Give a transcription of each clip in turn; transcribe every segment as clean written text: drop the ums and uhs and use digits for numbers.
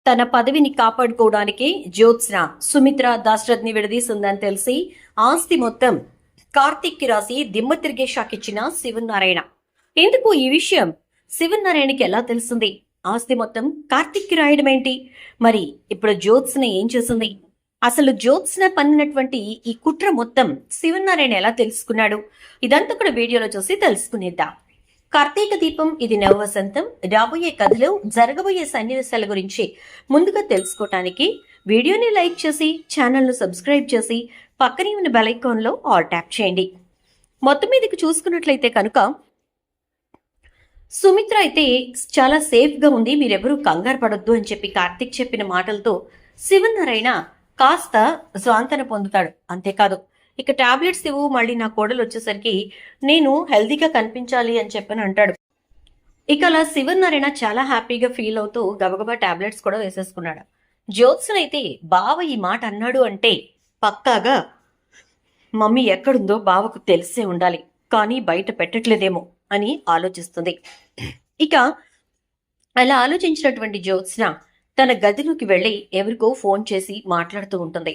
తన పదవిని కాపాడుకోవడానికి జ్యోత్స్న సుమిత్ర దాశరథ్ని విడదీసిందని తెలిసి ఆస్తి మొత్తం కార్తిక్ కి రాసి దిమ్మ తిరిగే షాక్ ఇచ్చిన శివనారాయణ. ఎందుకు ఈ విషయం శివనారాయణకి ఎలా తెలిసింది? ఆస్తి మొత్తం కార్తిక్ కి రాయడం ఏంటి? మరి ఇప్పుడు జ్యోత్స్న ఏం చేసింది? అసలు జ్యోత్స్న పన్నినటువంటి ఈ కుట్ర మొత్తం శివనారాయణ ఎలా తెలుసుకున్నాడు? ఇదంతా కూడా వీడియోలో చూసి తెలుసుకునేద్దాం. కార్తీక దీపం ఇది నవవసంతం. రాబోయే కథలో జరగబోయే సన్నివేశాల గురించి ముందుగా తెలుసుకోవటానికి వీడియోని లైక్ చేసి ఛానల్ను సబ్స్క్రైబ్ చేసి పక్కనే ఉన్న బెల్ ఐకాన్లో ఆల్ ట్యాప్ చేయండి. మొత్తం మీదకి చూసుకున్నట్లయితే కనుక సుమిత్ర అయితే చాలా సేఫ్గా ఉంది, మీరెవరూ కంగారు పడొద్దు అని చెప్పి కార్తీక్ చెప్పిన మాటలతో శివనారాయణ కాస్త స్వాంతన పొందుతాడు. అంతేకాదు, ఇక టాబ్లెట్స్ ఇవ్వు, మళ్ళీ నా కోడలు వచ్చేసరికి నేను హెల్తీగా కనిపించాలి అని చెప్పని అంటాడు. ఇక అలా శివనారాయణ చాలా హ్యాపీగా ఫీల్ అవుతూ గబగబా టాబ్లెట్స్ కూడా వేసేసుకున్నాడు. జ్యోత్స్న అయితే బావ ఈ మాట అన్నాడు అంటే పక్కాగా మమ్మీ ఎక్కడుందో బావకు తెలిసే ఉండాలి, కానీ బయట పెట్టట్లేదేమో అని ఆలోచిస్తుంది. ఇక అలా ఆలోచించినటువంటి జ్యోత్స్న తన గదిలోకి వెళ్ళి ఎవరికో ఫోన్ చేసి మాట్లాడుతూ ఉంటుంది.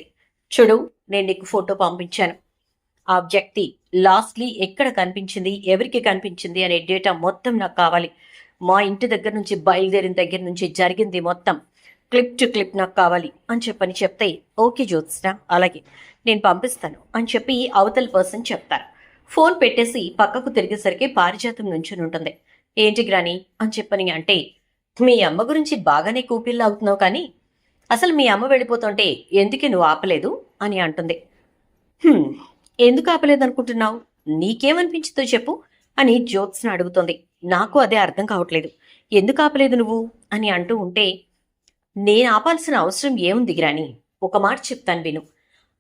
చూడు, నేను నీకు ఫోటో పంపించాను. ఆ వ్యక్తి లాస్ట్లీ ఎక్కడ కనిపించింది, ఎవరికి కనిపించింది అనే డేటా మొత్తం నాకు కావాలి. మా ఇంటి దగ్గర నుంచి బయలుదేరిన దగ్గర నుంచి జరిగింది మొత్తం క్లిప్ టు క్లిప్ నాకు కావాలి అని చెప్పని చెప్తే, ఓకే జ్యోత్స్న, అలాగే నేను పంపిస్తాను అని చెప్పి అవతల పర్సన్ చెప్తారు. ఫోన్ పెట్టేసి పక్కకు తిరిగేసరికి పారిజాతం నుంచుని ఉంటుంది. ఏంటి గ్రాని అని చెప్పని అంటే, మీ అమ్మ గురించి బాగానే కూపిల్లా అవుతున్నావు, కానీ అసలు మీ అమ్మ వెళ్ళిపోతుంటే ఎందుకే నువ్వు ఆపలేదు అని అంటుంది. ఎందుకు ఆపలేదు అనుకుంటున్నావు? నీకేమనిపించిందో చెప్పు అని జ్యోత్స్న అడుగుతుంది. నాకు అదే అర్థం కావట్లేదు, ఎందుకు ఆపలేదు నువ్వు అని అంటూ ఉంటే, నేను ఆపాల్సిన అవసరం ఏముంది గ్రాని, ఒక మాట చెప్తాను విను.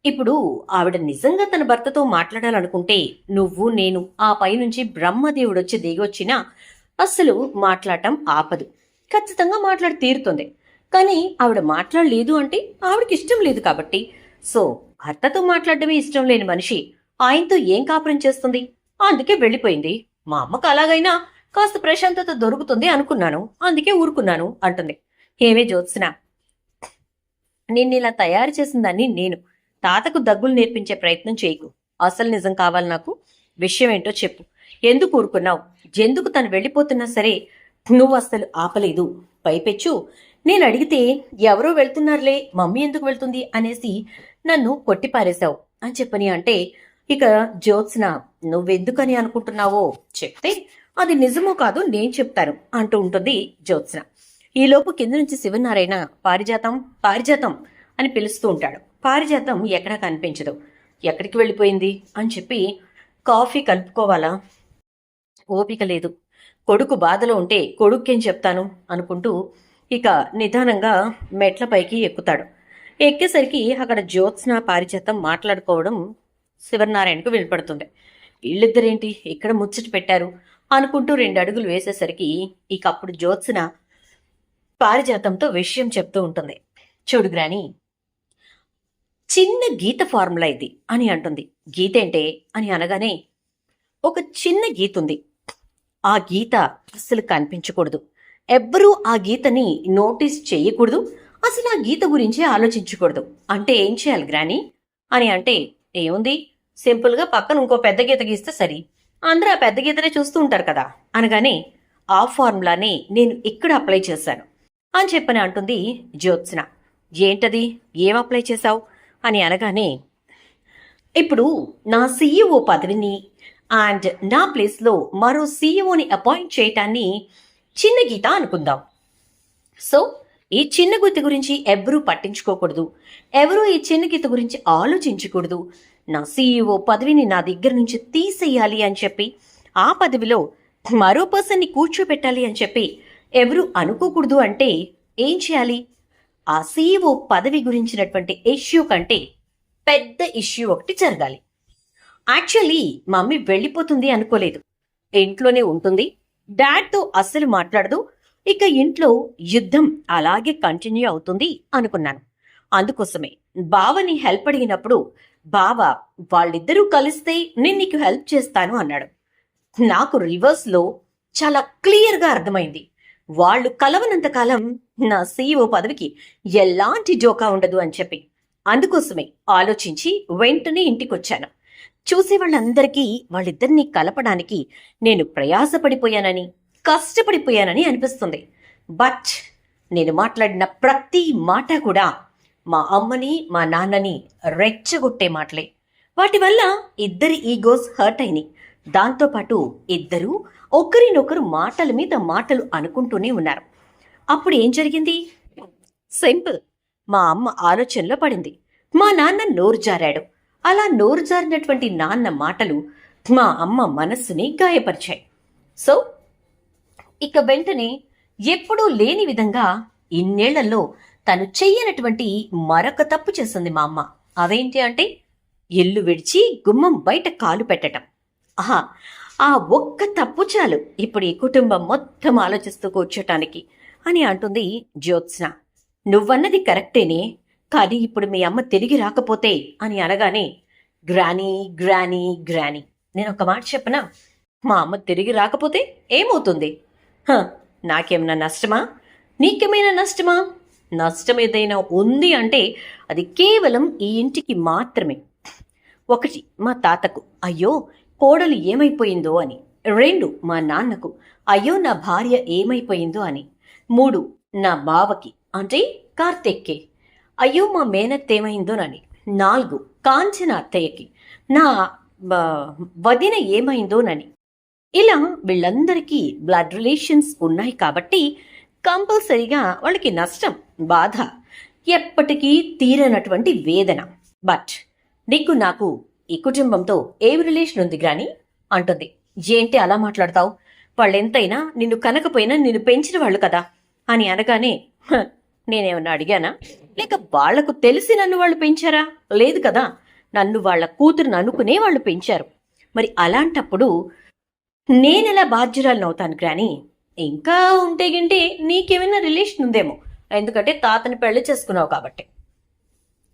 ఇప్పుడు ఆవిడ నిజంగా తన భర్తతో మాట్లాడాలనుకుంటే నువ్వు నేను ఆ పైనుంచి బ్రహ్మదేవుడొచ్చి దిగొచ్చినా అస్సలు మాట్లాడటం ఆపదు, ఖచ్చితంగా మాట్లాడి తీరుతుంది. కానీ ఆవిడ మాట్లాడలేదు అంటే ఆవిడకి ఇష్టం లేదు కాబట్టి. సో భర్తతో మాట్లాడటమే ఇష్టం లేని మనిషి ఆయనతో ఏం కాపురం చేస్తుంది? అందుకే వెళ్ళిపోయింది. మా అమ్మకు అలాగైనా కాస్త ప్రశాంతత దొరుకుతుంది అనుకున్నాను, అందుకే ఊరుకున్నాను అంటుంది. ఏమే జ్యోత్స్న, నిన్నిలా తయారు చేసిందాన్ని నేను. తాతకు దగ్గులు నేర్పించే ప్రయత్నం చేయకు. అసలు నిజం కావాలి నాకు. విషయం ఏంటో చెప్పు. ఎందుకు ఊరుకున్నావు? ఎందుకు తను వెళ్ళిపోతున్నా సరే నువ్వు అస్సలు ఆపలేదు? పైపెచ్చు నేను అడిగితే ఎవరో వెళ్తున్నారులే, మమ్మీ ఎందుకు వెళ్తుంది అనేసి నన్ను కొట్టిపారేశావు అని చెప్పని అంటే, ఇక జ్యోత్స్న నువ్వెందుకని అనుకుంటున్నావో చెప్తే అది నిజమో కాదు నేను చెప్తాను అంటూ ఉంటుంది జ్యోత్స్న. ఈలోపు కింద నుంచి శివనారాయణ పారిజాతం పారిజాతం అని పిలుస్తూ ఉంటాడు. పారిజాతం ఎక్కడా కనిపించదు. ఎక్కడికి వెళ్ళిపోయింది అని చెప్పి కాఫీ కలుపుకోవాలా, ఓపిక లేదు. కొడుకు బాధలో ఉంటే కొడుకేం చెప్తాను అనుకుంటూ ఇక నిదానంగా మెట్లపైకి ఎక్కుతాడు. ఎక్కేసరికి అక్కడ జ్యోత్స్న పారిజాతం మాట్లాడుకోవడం శివనారాయణకు వినపడుతుంది. వీళ్ళిద్దరేంటి ఇక్కడ ముచ్చట పెట్టారు అనుకుంటూ 2 అడుగులు వేసేసరికి ఇక అప్పుడు జ్యోత్స్న పారిజాతంతో విషయం చెప్తూ ఉంటుంది. చూడు గ్రాని, చిన్న గీత ఫార్ములా ఇది అని అంటుంది. గీతేంటే అని అనగానే, ఒక చిన్న గీత ఉంది, ఆ గీత అస్సలు కనిపించకూడదు, ఎవ్వరూ ఆ గీతని నోటీస్ చేయకూడదు, అసలు ఆ గీత గురించి ఆలోచించకూడదు. అంటే ఏం చేయాలి గ్రాని అని అంటే, ఏముంది, సింపుల్గా పక్కన ఇంకో పెద్ద గీత గీస్తే సరి, అందరూ ఆ పెద్ద గీతనే చూస్తూ ఉంటారు కదా అనగానే, ఆ ఫార్ములానే నేను ఇక్కడ అప్లై చేశాను అని చెప్పని అంటుంది జ్యోత్స్న. ఏంటది, ఏం అప్లై చేశావు అని అనగానే, ఇప్పుడు నా సీఈఓ పదవిని అండ్ నా ప్లేస్లో మరో సీఈఓని అపాయింట్ చేయటాన్ని చిన్న గీత అనుకుందాం. సో ఈ చిన్న గీత గురించి ఎవరూ పట్టించుకోకూడదు, ఎవరూ ఈ చిన్న గీత గురించి ఆలోచించకూడదు. నా సీఈఓ పదవిని నా దగ్గర నుంచి తీసేయాలి అని చెప్పి, ఆ పదవిలో మరో పర్సన్ని కూర్చోబెట్టాలి అని చెప్పి ఎవరూ అనుకోకూడదు అంటే ఏం చేయాలి? ఆ సీఈఓ పదవి గురించినటువంటి ఇష్యూ కంటే పెద్ద ఇష్యూ ఒకటి జరగాలి. యాక్చువల్లీ మమ్మీ వెళ్ళిపోతుంది అనుకోలేదు, ఇంట్లోనే ఉంటుంది, డాడ్తో అస్సలు మాట్లాడదు, ఇక ఇంట్లో యుద్ధం అలాగే కంటిన్యూ అవుతుంది అనుకున్నాను. అందుకోసమే బావని హెల్ప్ అడిగినప్పుడు బావ వాళ్ళిద్దరూ కలిస్తే నేను నీకు హెల్ప్ చేస్తాను అన్నాడు. నాకు రివర్స్లో చాలా క్లియర్గా అర్థమైంది, వాళ్ళు కలవనంతకాలం నా సీఈఓ పదవికి ఎలాంటి జోకా ఉండదు అని చెప్పి అందుకోసమే ఆలోచించి వెంటనే ఇంటికొచ్చాను. చూసే వాళ్ళందరికీ వాళ్ళిద్దరినీ కలపడానికి నేను ప్రయాసపడిపోయానని, కష్టపడిపోయానని అనిపిస్తుంది. బట్ నేను మాట్లాడిన ప్రతి మాట కూడా మా అమ్మని మా నాన్నని రెచ్చగొట్టే మాటలే. వాటి వల్ల ఇద్దరి ఈగోస్ హర్ట్ అయినాయి. దాంతోపాటు ఇద్దరూ ఒకరినొకరు మాటల మీద మాటలు అనుకుంటూనే ఉన్నారు. అప్పుడు ఏం జరిగింది? సింపుల్. మా అమ్మ ఆలోచనలో పడింది. మా నాన్న నోరు జారాడు. అలా నోరు జారినటువంటి నాన్న మాటలు మా అమ్మ మనస్సుని గాయపరిచాయి. సో ఇక వెంటనే ఎప్పుడూ లేని విధంగా ఇన్నేళ్లలో తను చెయ్యనటువంటి మరొక తప్పు చేసింది మా అమ్మ. అదేంటి అంటే ఇల్లు విడిచి గుమ్మం బయట కాలు పెట్టటం. ఆహా, ఆ ఒక్క తప్పు చాలు ఇప్పుడు ఈ కుటుంబం మొత్తం ఆలోచిస్తూ కూర్చోటానికి అని అంటుంది జ్యోత్స్న. నువ్వన్నది కరెక్టేనే, కానీ ఇప్పుడు మీ అమ్మ తిరిగి రాకపోతే అని అనగానే గ్రానీ గ్రానీ గ్రానీ. నేను ఒక మాట చెప్పనా? మా అమ్మ తిరిగి రాకపోతే ఏమవుతుంది? నాకేమైనా నష్టమా? నీకేమైనా నష్టమా? నష్టం ఏదైనా ఉంది అంటే అది కేవలం ఈ ఇంటికి మాత్రమే. ఒకటి, మా తాతకు అయ్యో కోడలు ఏమైపోయిందో అని. 2, మా నాన్నకు అయ్యో నా భార్య ఏమైపోయిందో అని. 3, నా బావకి అంటే కార్తెక్కి అయ్యో మా మేనత్త ఏమైందోనని. 4, కాంచన అత్తయ్యకి నా వదిన ఏమైందోనని. ఇలా వీళ్ళందరికీ బ్లడ్ రిలేషన్స్ ఉన్నాయి కాబట్టి కంపల్సరీగా వాళ్ళకి నష్టం, బాధ, ఎప్పటికీ తీరనటువంటి వేదన. బట్ నీకు నాకు ఈ కుటుంబంతో ఏం రిలేషన్ ఉంది గ్రాని అంటుంది. ఏంటి అలా మాట్లాడతావు? వాళ్ళెంతైనా నిన్ను కనకపోయినా నిన్ను పెంచిన వాళ్ళు కదా అని అనగానే నేనేమన్నా అడిగానా? లేక వాళ్లకు తెలిసి నన్ను వాళ్ళు పెంచారా? లేదు కదా, నన్ను వాళ్ళ కూతురుని అనుకునే వాళ్ళు పెంచారు. మరి అలాంటప్పుడు నేనెలా బాధ్యురాలను అవుతాను గ్రాని? ఇంకా ఉంటే గింటే నీకేమైనా రిలేషన్ ఉందేమో, ఎందుకంటే తాతని పెళ్లి చేసుకున్నావు కాబట్టి.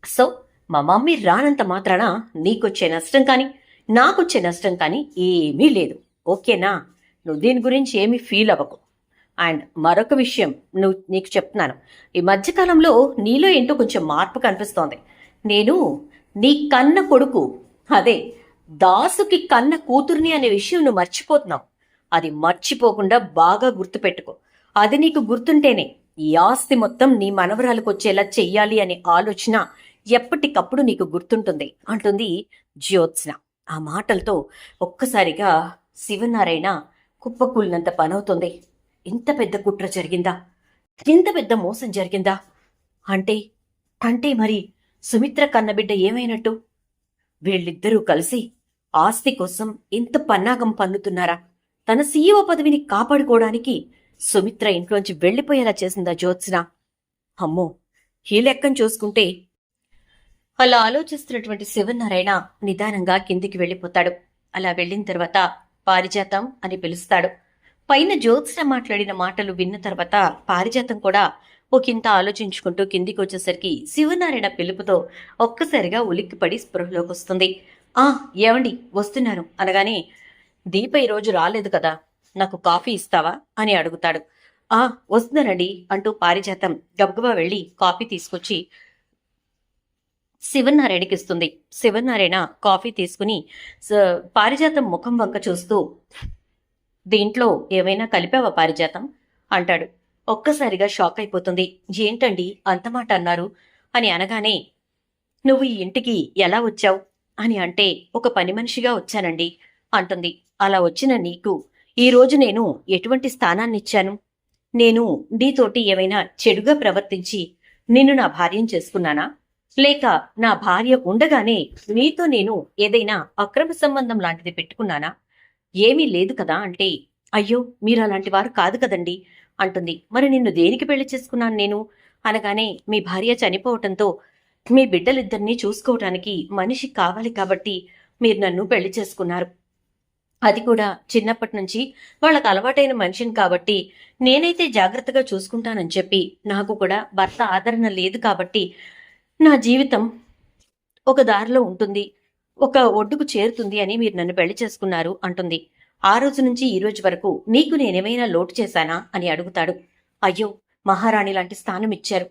సో మా మమ్మీ రానంత మాత్రాన నీకొచ్చే నష్టం కానీ నాకొచ్చే నష్టం కానీ ఏమీ లేదు, ఓకేనా? నువ్వు దీని గురించి ఏమీ ఫీల్ అవ్వకు. అండ్ మరొక విషయం నీకు చెప్తున్నాను, ఈ మధ్యకాలంలో నీలో ఏంటో కొంచెం మార్పు కనిపిస్తోంది. నేను నీ కన్న కొడుకు, అదే దాసుకి కన్న కూతుర్ని అనే విషయం నువ్వు మర్చిపోతున్నావు. అది మర్చిపోకుండా బాగా గుర్తుపెట్టుకో. అది నీకు గుర్తుంటేనే ఈ ఆస్తి మొత్తం నీ మనవరాలకు వచ్చేలా చెయ్యాలి అనే ఆలోచన ఎప్పటికప్పుడు నీకు గుర్తుంటుంది అంటుంది జ్యోత్స్న. ఆ మాటలతో ఒక్కసారిగా శివనారాయణ కుప్పకూలినంత పనవుతుంది. ఇంత పెద్ద కుట్ర జరిగిందా? ఇంత పెద్ద మోసం జరిగిందా? అంటే అంటే మరి సుమిత్ర కన్నబిడ్డ ఏమైనట్టు? వీళ్ళిద్దరూ కలిసి ఆస్తి కోసం ఇంత పన్నాగం పన్నుతున్నారా? తన సీఈఓ పదవిని కాపాడుకోవడానికి సుమిత్ర ఇంట్లోంచి వెళ్లిపోయేలా చేసిందా జ్యోత్స్న? అమ్మో, ఈ లెక్కను చూసుకుంటే. అలా ఆలోచిస్తున్నటువంటి శివనారాయణ నిదానంగా కిందికి వెళ్ళిపోతాడు. అలా వెళ్ళిన తర్వాత పారిజాతం అని పిలుస్తాడు. పైన జ్యోత్స్న మాట్లాడిన మాటలు విన్న తర్వాత పారిజాతం కూడా ఒకంత ఆలోచించుకుంటూ కిందికి వచ్చేసరికి శివనారాయణ పిలుపుతో ఒక్కసారిగా ఉలిక్కిపడి స్పృహలోకి వస్తుంది. ఏమండి వస్తున్నాను అనగానే, దీప ఈరోజు రాలేదు కదా, నాకు కాఫీ ఇస్తావా అని అడుగుతాడు. వస్తున్నానండి అంటూ పారిజాతం గబగబా వెళ్ళి కాఫీ తీసుకొచ్చి శివనారాయణకి ఇస్తుంది. శివనారాయణ కాఫీ తీసుకుని పారిజాతం ముఖం వంక చూస్తూ, దీంట్లో ఏమైనా కలిపావా పారిజాతం అంటాడు. ఒక్కసారిగా షాక్ అయిపోతుంది. ఏంటండి అంత మాట అన్నారు అని అనగానే, నువ్వు ఈ ఇంటికి ఎలా వచ్చావు అని అంటే, ఒక పని మనిషిగా వచ్చానండి అంటుంది. అలా వచ్చిన నీకు ఈరోజు నేను ఎటువంటి స్థానాన్నిచ్చాను? నేను నీతోటి ఏమైనా చెడుగా ప్రవర్తించి నిన్ను నా భార్యను చేసుకున్నానా? లేక నా భార్య ఉండగానే నీతో నేను ఏదైనా అక్రమ సంబంధం లాంటిది పెట్టుకున్నానా? ఏమీ లేదు కదా అంటే, అయ్యో మీరు అలాంటి వారు కాదు కదండి అంటుంది. మరి నిన్ను దేనికి పెళ్లి చేసుకున్నాను నేను అనగానే, మీ భార్య చనిపోవటంతో మీ బిడ్డలిద్దరినీ చూసుకోవటానికి మనిషి కావాలి కాబట్టి మీరు నన్ను పెళ్లి చేసుకున్నారు. అది కూడా చిన్నప్పటి నుంచి వాళ్ళకు అలవాటైన మనిషిని కాబట్టి నేనైతే జాగ్రత్తగా చూసుకుంటానని చెప్పి, నాకు కూడా భర్త ఆదరణ లేదు కాబట్టి నా జీవితం ఒక దారిలో ఉంటుంది, ఒక ఒడ్డుకు చేరుతుంది అని మీరు నన్ను పెళ్లి చేసుకున్నారు అంటుంది. ఆ రోజు నుంచి ఈ రోజు వరకు నీకు నేనేమైనా లోటు చేశానా అని అడుగుతాడు. అయ్యో, మహారాణి లాంటి స్థానం ఇచ్చారు,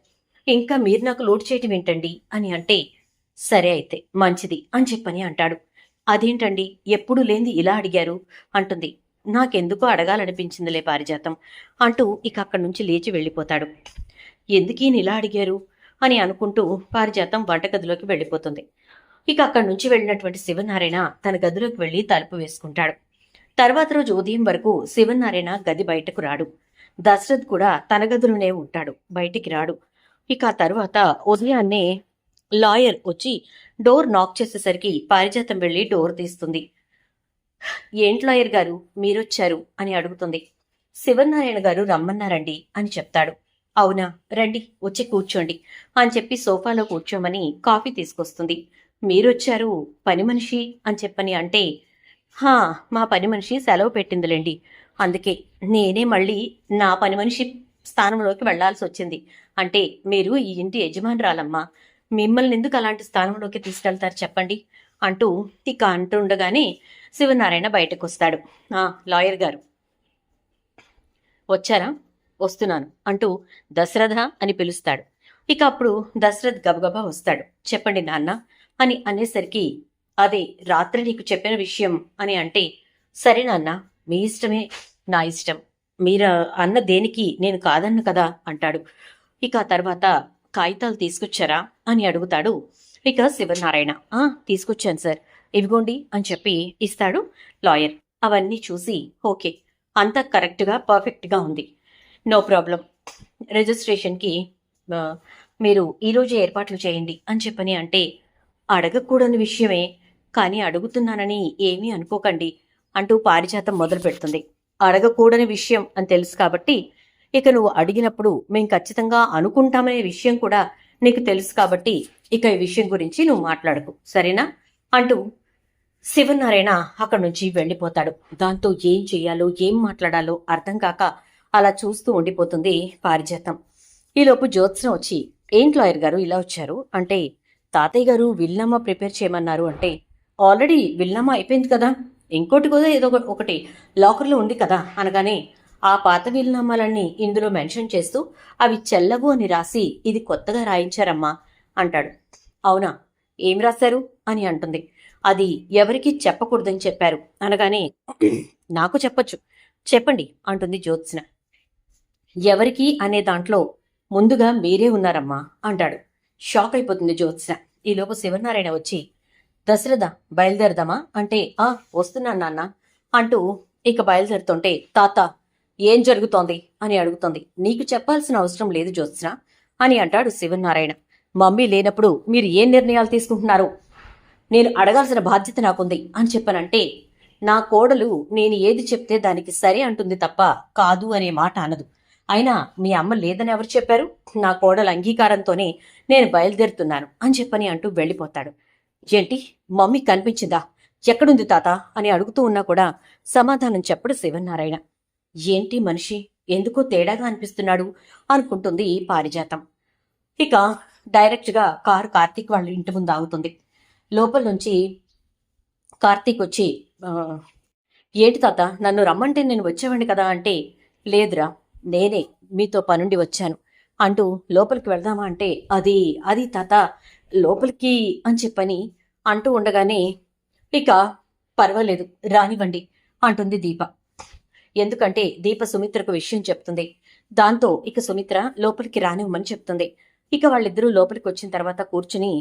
ఇంకా మీరు నాకు లోటు చేయటం ఏంటండి అని అంటే, సరే అయితే మంచిది అని చెప్పని అంటాడు. అదేంటండి ఎప్పుడు లేంది ఇలా అడిగారు అంటుంది. నాకెందుకో అడగాలనిపించిందిలే పారిజాతం అంటూ ఇక అక్కడి నుంచి లేచి వెళ్ళిపోతాడు. ఎందుకీయన ఇలా అడిగారు అని అనుకుంటూ పారిజాతం వంటగదిలోకి వెళ్ళిపోతుంది. ఇక అక్కడి నుంచి వెళ్ళినటువంటి శివనారాయణ తన గదిలోకి వెళ్లి తలుపు వేసుకుంటాడు. తర్వాత రోజు ఉదయం వరకు శివనారాయణ గది బయటకు రాడు. దశరథ్ కూడా తన గదిలోనే ఉంటాడు, బయటికి రాడు. ఇక ఆ తర్వాత ఉదయాన్నే లాయర్ వచ్చి డోర్ నాక్ చేసేసరికి పారిజాతం వెళ్లి డోర్ తీస్తుంది. ఏంటి లాయర్ గారు మీరొచ్చారు అని అడుగుతుంది. శివనారాయణ గారు రమ్మన్నారండి అని చెప్తాడు. అవునా, రండి వచ్చి కూర్చోండి అని చెప్పి సోఫాలో కూర్చోమని కాఫీ తీసుకొస్తుంది. మీరొచ్చారు, పని మనిషి అని చెప్పని అంటే, హా, మా పని మనిషి సెలవు పెట్టిందిలేండి, అందుకే నేనే మళ్ళీ నా పని మనిషి స్థానంలోకి వెళ్లాల్సి వచ్చింది. అంటే మీరు ఈ ఇంటి యజమానురాలమ్మా, మిమ్మల్ని ఎందుకు అలాంటి స్థానంలోకి తీసుకెళ్తారు చెప్పండి అంటూ ఇక అంటుండగానే శివనారాయణ బయటకు వస్తాడు. లాయర్ గారు వచ్చారా? వస్తున్నాను అంటూ దశరథ అని పిలుస్తాడు. ఇక అప్పుడు దశరథ్ గబగబా వస్తాడు. చెప్పండి నాన్న అని అనేసరికి, అదే రాత్రి నీకు చెప్పిన విషయం అని అంటే, సరే నాన్న మీ ఇష్టమే, నా ఇష్టం, మీరు అన్న దేనికి నేను కాదన్ను కదా అంటాడు. ఇక తర్వాత కాగితాలు తీసుకొచ్చారా అని అడుగుతాడు. ఇక శివనారాయణ తీసుకొచ్చాను సార్, ఇవిగోండి అని చెప్పి ఇస్తాడు లాయర్. అవన్నీ చూసి ఓకే, అంతా కరెక్ట్గా పర్ఫెక్ట్గా ఉంది, నో ప్రాబ్లం, రిజిస్ట్రేషన్కి మీరు ఈరోజే ఏర్పాట్లు చేయండి అని చెప్పని అంటే, అడగకూడని విషయమే కానీ అడుగుతున్నానని ఏమీ అనుకోకండి అంటూ పారిజాతం మొదలు పెడుతుంది. అడగకూడని విషయం అని తెలుసు కాబట్టి ఇక నువ్వు అడిగినప్పుడు మేం ఖచ్చితంగా అనుకుంటామనే విషయం కూడా నీకు తెలుసు కాబట్టి ఇక ఈ విషయం గురించి నువ్వు మాట్లాడకు, సరేనా అంటూ శివనారాయణ అక్కడి నుంచి వెళ్ళిపోతాడు. దాంతో ఏం చెయ్యాలో ఏం మాట్లాడాలో అర్థం కాక అలా చూస్తూ ఉండిపోతుంది పారిజాతం. ఈలోపు జ్యోత్స్న వచ్చి, ఏంటి లాయర్ గారు ఇలా వచ్చారు అంటే, తాతయ్య గారు విల్నామా ప్రిపేర్ చేయమన్నారు అంటే, ఆల్రెడీ విల్నామా అయిపోయింది కదా, ఇంకోటి కూడా ఏదో ఒకటి లాకర్లో ఉంది కదా అనగానే, ఆ పాత విల్నామాలన్నీ ఇందులో మెన్షన్ చేస్తూ అవి చెల్లవు అని రాసి ఇది కొత్తగా రాయించారమ్మా అంటాడు. అవునా, ఏం రాశారు అని అంటుంది. అది ఎవరికి చెప్పకూడదని చెప్పారు అనగానే, నాకు చెప్పొచ్చు, చెప్పండి అంటుంది జ్యోత్స్న. ఎవరికి అనే దాంట్లో ముందుగా మీరే ఉన్నారమ్మా అంటాడు. షాక్ అయిపోతుంది జ్యోత్స్న. ఈలోపు శివనారాయణ వచ్చి, దశరథ బయలుదేరదామా అంటే, వస్తున్నాను నాన్న అంటూ ఇక బయలుదేరుతుంటే, తాత ఏం జరుగుతోంది అని అడుగుతోంది. నీకు చెప్పాల్సిన అవసరం లేదు జ్యోత్స్న అని అంటాడు శివనారాయణ. మమ్మీ లేనప్పుడు మీరు ఏం నిర్ణయాలు తీసుకుంటున్నారు, నేను అడగాల్సిన బాధ్యత నాకుంది అని చెప్పనంటే, నా కోడలు నేను ఏది చెప్తే దానికి సరే అంటుంది తప్ప కాదు అనే మాట అనదు. అయినా మీ అమ్మ లేదని ఎవరు చెప్పారు, నా కోడల అంగీకారంతోనే నేను బయలుదేరుతున్నాను అని చెప్పని అంటూ వెళ్ళిపోతాడు. ఏంటి, మమ్మీ కనిపించిందా, ఎక్కడుంది తాత అని అడుగుతూ ఉన్నా కూడా సమాధానం చెప్పడు శివనారాయణ. ఏంటి మనిషి ఎందుకో తేడాగా అనిపిస్తున్నాడు అనుకుంటుంది పారిజాతం. ఇక డైరెక్ట్గా కారు కార్తీక్ వాళ్ళ ఇంటి ముందు ఆగుతుంది. లోపల నుంచి కార్తీక్ వచ్చి, ఏంటి తాత నన్ను రమ్మంటే నేను వచ్చేవాడిని కదా అంటే, లేదురా నేనే మీతో పనుండి వచ్చాను అంటూ లోపలికి వెళ్దామా అంటే, అది తాత లోపలికి అని చెప్పని అంటూ ఉండగానే, ఇక పర్వాలేదు రానివ్వండి అంటుంది దీప. ఎందుకంటే దీప సుమిత్రకు విషయం చెప్తుంది. దాంతో ఇక సుమిత్ర లోపలికి రానివ్వమని చెప్తుంది. ఇక వాళ్ళిద్దరూ లోపలికి వచ్చిన తర్వాత కూర్చుని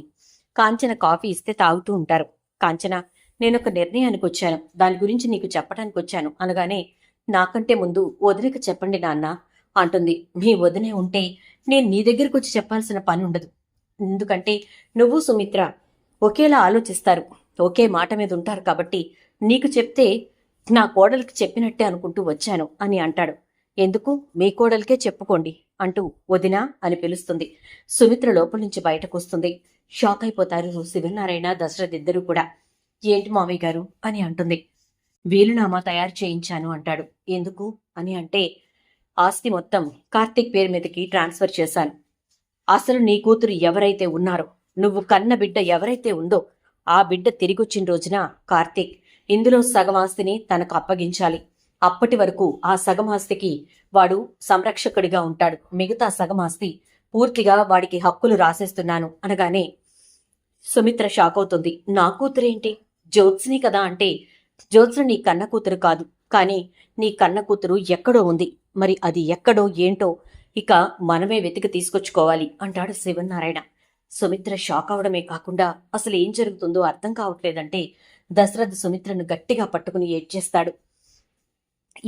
కాంచన కాఫీ ఇస్తే తాగుతూ ఉంటారు. కాంచన, నేనొక నిర్ణయానికి వచ్చాను, దాని గురించి నీకు చెప్పడానికి వచ్చాను అనగానే, నాకంటే ముందు వదినకి చెప్పండి నాన్న అంటుంది. మీ వదినే ఉంటే నేను నీ దగ్గరకు వచ్చి చెప్పాల్సిన పని ఉండదు, ఎందుకంటే నువ్వు సుమిత్ర ఒకేలా ఆలోచిస్తారు, ఒకే మాట మీద ఉంటారు కాబట్టి నీకు చెప్తే నా కోడలికి చెప్పినట్టే అనుకుంటూ వచ్చాను అని అంటాడు. ఎందుకు, మీ కోడలికే చెప్పుకోండి అంటూ వదినా అని పిలుస్తుంది. సుమిత్ర లోపల నుంచి బయటకు వస్తుంది. షాక్ అయిపోతారు శివనారాయణ దశరథ్ ఇద్దరూ కూడా. ఏంటి మామయ్య గారు అని అంటుంది. వీలునామా తయారు చేయించాను అంటాడు. ఎందుకు అని అంటే, ఆస్తి మొత్తం కార్తీక్ పేరు మీదకి ట్రాన్స్ఫర్ చేశాను. అసలు నీ కూతురు ఎవరైతే ఉన్నారో, నువ్వు కన్న బిడ్డ ఎవరైతే ఉందో ఆ బిడ్డ తిరిగొచ్చిన రోజున కార్తీక్ ఇందులో సగం ఆస్తిని తనకు అప్పగించాలి. అప్పటి వరకు ఆ సగం ఆస్తికి వాడు సంరక్షకుడిగా ఉంటాడు. మిగతా సగం ఆస్తి పూర్తిగా వాడికి హక్కులు రాసేస్తున్నాను అనగానే సుమిత్ర షాక్ అవుతుంది. నా కూతురేంటి? జ్యోత్స్ని కదా అంటే, జ్యోత్స్న నీ కన్న కూతురు కాదు, కానీ నీ కన్న కూతురు ఎక్కడో ఉంది. మరి అది ఎక్కడో ఏంటో ఇక మనమే వెతికి తీసుకొచ్చుకోవాలి అంటాడు శివనారాయణ. సుమిత్ర షాక్ అవడమే కాకుండా అసలు ఏం జరుగుతుందో అర్థం కావట్లేదంటే దశరథ్ సుమిత్రను గట్టిగా పట్టుకుని ఏడ్చేస్తాడు.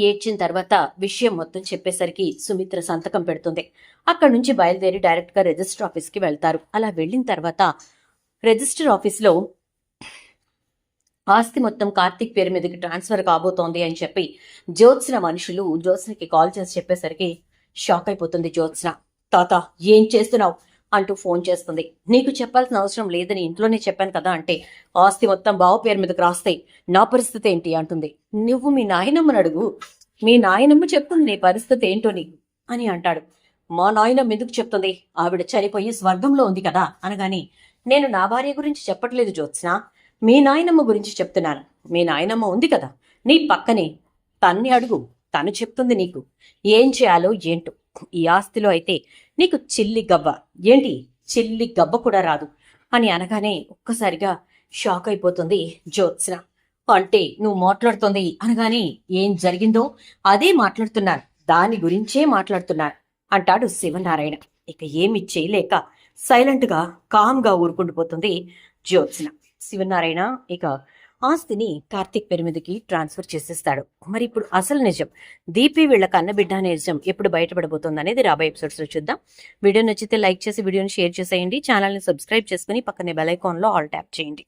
ఏడ్చిన తర్వాత విషయం మొత్తం చెప్పేసరికి సుమిత్ర సంతకం పెడుతుంది. అక్కడి నుంచి బయలుదేరి డైరెక్ట్ గా రిజిస్టర్ ఆఫీస్ కి వెళ్తారు. అలా వెళ్ళిన తర్వాత రిజిస్టర్ ఆఫీస్లో ఆస్తి మొత్తం కార్తీక్ పేరు మీదకి ట్రాన్స్ఫర్ కాబోతోంది అని చెప్పి జ్యోత్స్న మనుషులు జ్యోత్స్నకి కాల్ చేసి చెప్పేసరికి షాక్ అయిపోతుంది జ్యోత్స్న. తాత ఏం చేస్తున్నావు అంటూ ఫోన్ చేస్తుంది. నీకు చెప్పాల్సిన అవసరం లేదని ఇంట్లోనే చెప్పాను కదా అంటే, ఆస్తి మొత్తం బావ పేరు మీదకి రాస్తాయి, నా పరిస్థితి ఏంటి అంటుంది. నువ్వు మీ నాయనమ్మని అడుగు, మీ నాయనమ్మ చెప్తుంది నీ పరిస్థితి ఏంటో నీకు అని అంటాడు. మా నాయనమ్మ ఎందుకు చెప్తుంది? ఆవిడ చనిపోయి స్వర్గంలో ఉంది కదా అనగాని, నేను నా భార్య గురించి చెప్పట్లేదు జ్యోత్స్న, మీ నాయనమ్మ గురించి చెప్తున్నాను. మీ నాయనమ్మ ఉంది కదా నీ పక్కనే, తన్ని అడుగు, తను చెప్తుంది నీకు ఏం చేయాలో ఏంటో. ఈ ఆస్తిలో అయితే నీకు చిల్లి గవ్వ, ఏంటి చిల్లి గవ్వ కూడా రాదు అని అనగానే ఒక్కసారిగా షాక్ అయిపోతుంది జ్యోత్స్న. అంటే నువ్వు మాట్లాడుతోంది అనగానే ఏం జరిగిందో అదే మాట్లాడుతున్నాను, దాని గురించే మాట్లాడుతున్నాను అంటాడు శివనారాయణ. ఇక ఏమి చేయలేక సైలెంట్ గా కామ్గా ఊరుకుండిపోతుంది జ్యోత్స్న. శివనారాయణ ఇక ఆస్తిని కార్తీక్ పేరు మీదకి ట్రాన్స్ఫర్ చేసేస్తాడు. మరి ఇప్పుడు అసలు నిజం, దీపి వీళ్ళ కన్నబిడ్డ అనే నిజం ఎప్పుడు బయటపడబోతుంది అనేది రాబోయే ఎపిసోడ్స్ లో చూద్దాం. వీడియో నచ్చితే లైక్ చేసి వీడియోని షేర్ చేసేయండి. ఛానల్ని సబ్స్క్రైబ్ చేసుకుని పక్కనే బెల్ ఐకాన్ లో ఆల్ ట్యాప్ చేయండి.